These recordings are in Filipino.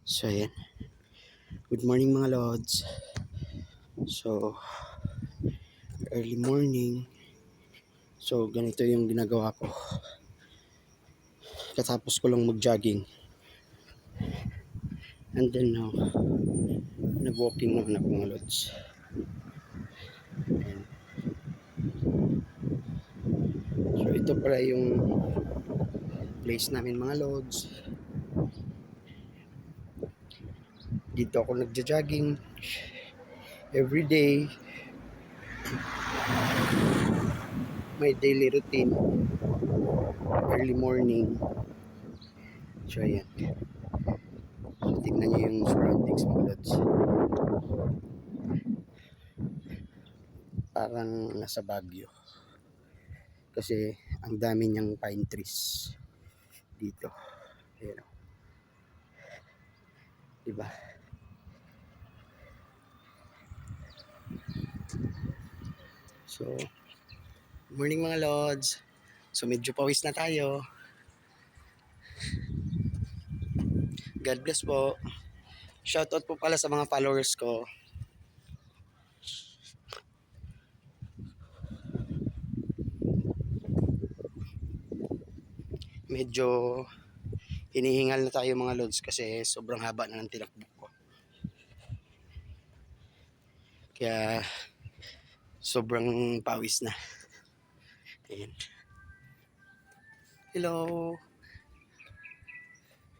So, ayan. Good morning mga lods. So, early morning. So, ganito yung ginagawa ko. Katapos ko lang mag-jogging. And then now, nag-walking naman ako mga lods. Ayan. So, ito pala yung place namin mga lods. Dito ako nagja-jogging every day. My daily routine. Early morning. So, ayan. So, tingnan nyo yung surroundings mga lods. Parang nasa Baguio. Kasi ang dami niyang pine trees dito. Ayan. Diba? So, morning mga lods. So, medyo pawis na tayo. God bless po. Shoutout po pala sa mga followers ko. Medyo hinihingal na tayo mga lods kasi sobrang haba na ng tinakbo ko. Kaya sobrang pawis na. Ayan. Hello.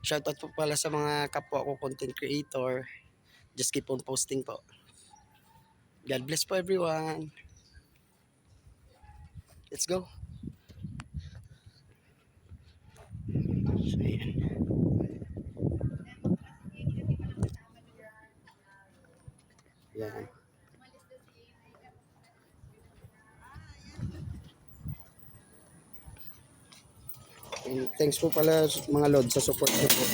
Shoutout po pala sa mga kapwa ko content creator. Just keep on posting po. God bless po everyone. Let's go. So, ayan. Yan. And thanks po pala mga lods sa support niyo po.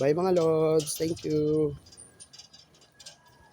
Bye mga lods. Thank you.